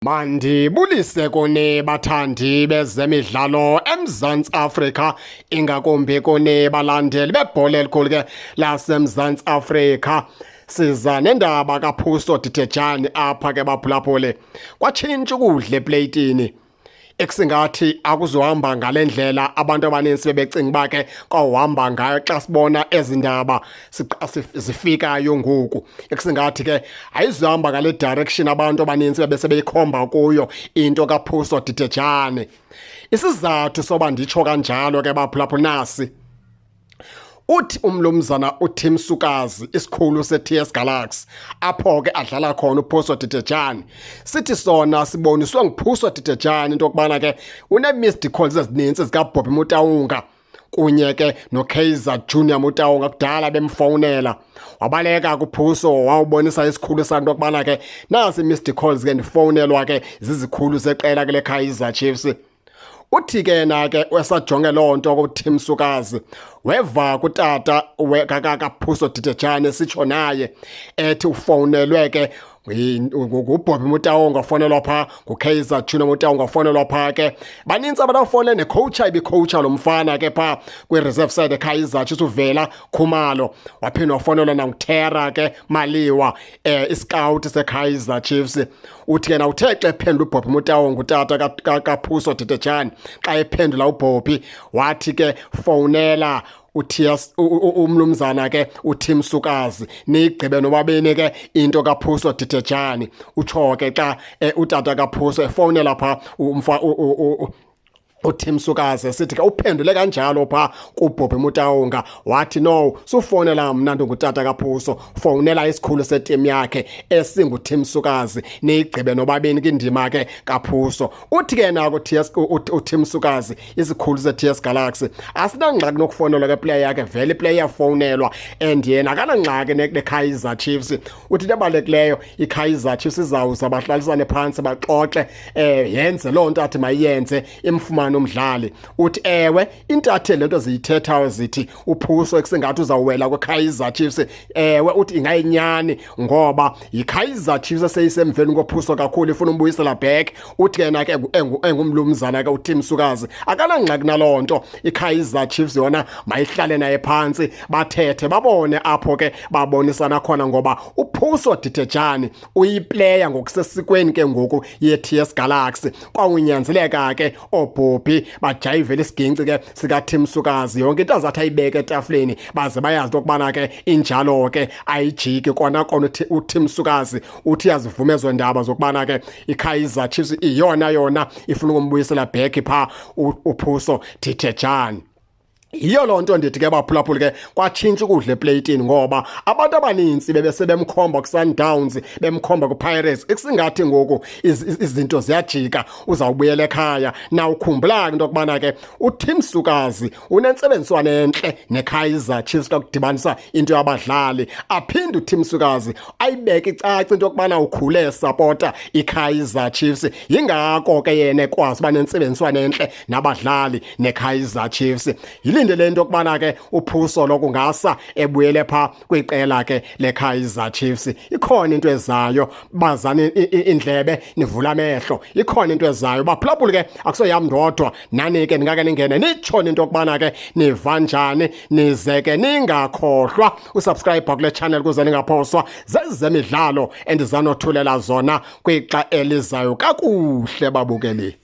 Mandibulise kone bathandi bezemidlalo eMzantsi Afrika, ingakumbi kone balandeli bebhola elikhulu ke laseMzantsi Afrika. Siza nendaba kaPhuso Dithejane apha ke baphulaphule. Kwatshintsha ukudla epleyitini. Ekusingathi akuzohamba ngalendlela abantu abaninzi bebecinga ba ke kwahamba ngayo xa sibona ezindaba zifikayo ngoku. Ekusingathi ke ayizohamba ngale direction abantu abaninzi bebese beyikhomba kuyo into kaPhuso Dithejane. Isizathu soba nditsho kanjalo ke baphulaphula nasi. Uthi umlumzana uTim Sukazi isikhulu seTS Galaxy apho ke adlala khona uPhuso Dithejane. Sithi sona siboniswe nguPhuso Dithejane into okubana ke une-missed calls ezininzi zikaBobby Motaung kunye ke noKaizer Junior Motaung kudala bemfonela. Wabaleka kuPhuso wawubonisa isikhulu santo okubana ke nasi missed calls ke ndifonelwa ke zizikhulu zeqela ke leKaizer Chiefs. Uthi ke na ke wesajonge lonto kuTim Sukazi weva kutata kaPhuso Dithejane sitsho naye ethi ufonelwe ke nguBobby Motaung wafonelwa pha, nguKaizer Junior Motaung wafonelwa pha ke. Baninzi abantu bafone necoacher ibicoacher lo mfana ke pha kwi-reserve side eKaizer Chiefs uvela Khumalo. Waphinda wafonelwa nanguTera ke Maliwa iscout seKaizer Chiefs. Uthi ke na uthe xa ephendula uBobby Motaung utata kaPhuso Dithejane xa ephendula uBobby wathi ke fonela umlumzana ke uTim Sukazi nigqibe nobabini ke into kaPhuso Dithejane. Utsho ke xa utata kaPhuso efonela pha uTim Sukazi sithi ke uphendule kanjalo pha kuBobby Motaung wathi no sufonela mna ndingutata kaPhuso, fonela isikhulu seteam yakhe esinguTim Sukazi nigqibe nobabini kindima ke kaPhuso. Uthi ke nako uTim Sukazi isikhulu seTS Galaxy asinangxaki nokufonelwa ke player yakhe, vele iplayer yafonelwa and yena akanangxaki neKaizer Chiefs. Uthi lebalulekileyo iKaizer Chiefs izawuza bahlalisane phansi baxoxe yenze loo nto athi mayenze imfumana umdlali. Uthi ewe intathe lento ziyithethayo zithi uPhuso ekusengathi uzawuwela kweKaizer Chiefs, ewe uthi ingayinyani ngoba yiKaizer Chiefs eseyisemveni koPhuso kakhulu ifuna umbuyisela back. Uthi yena ke engumlumzana ke uTim Sukazi akanangxaki naloo nto. iKaizer Chiefs yona mayihlale naye phansi bathethe babone apho ke babonisana khona ngoba uPhuso Dithejane uyiplayer ngokusesikweni ke ngoku yeTS Galaxy. Kwangunyanzeleka ke oBobby bajayivele isiginci ke sikaTim Sukazi yonke into azathi ayibeke etafleni baze bayazi ukubana ke injalo ke ayijiki kona uTim Sukazi uthi yazivumezwe ndaba zokubana ke iKaizer Chiefs yona ifuna ukumbuyisela back pha uPhuso Dithejane. Yiyo loo nto ndithi ke baphulaphuli ke kwatshintsha ukudla epleyitini ngoba abantu abaninzi bebesebemkhomba kuSundowns bemkhomba kuPirates. Ekusingathi ngoku izinto ziyajika uzawubuyela ekhaya. Na ukhumbula into okubana ke uTim Sukazi unentsebenziswana entle neKaizer Chiefs kakudibanisa into yabadlali. Aphinde uTim Sukazi ayibeke icaci into okubana ukhule supporter iKaizer Chiefs. Yingako ke yena ekwazi uba nentsebenziswana entle nabadlali neKaizer Chiefs. Le nto okubana ke uPhuso lokungasa ebuyele pha kwiqela ke leKaizer Chiefs. Ikhona into ezayo bazana indlebe nivula amehlo. Ikhona into ezayo baphulaphuli ke akusoyam ndodwa nani ke ningake ningene nitshone into okubana ke niva njani, nize ke ningakhohlwa usubscribe kule channel kuze ningaphoswa zezemidlalo endizanothulela zona kwixa elizayo kakuhle babukeli.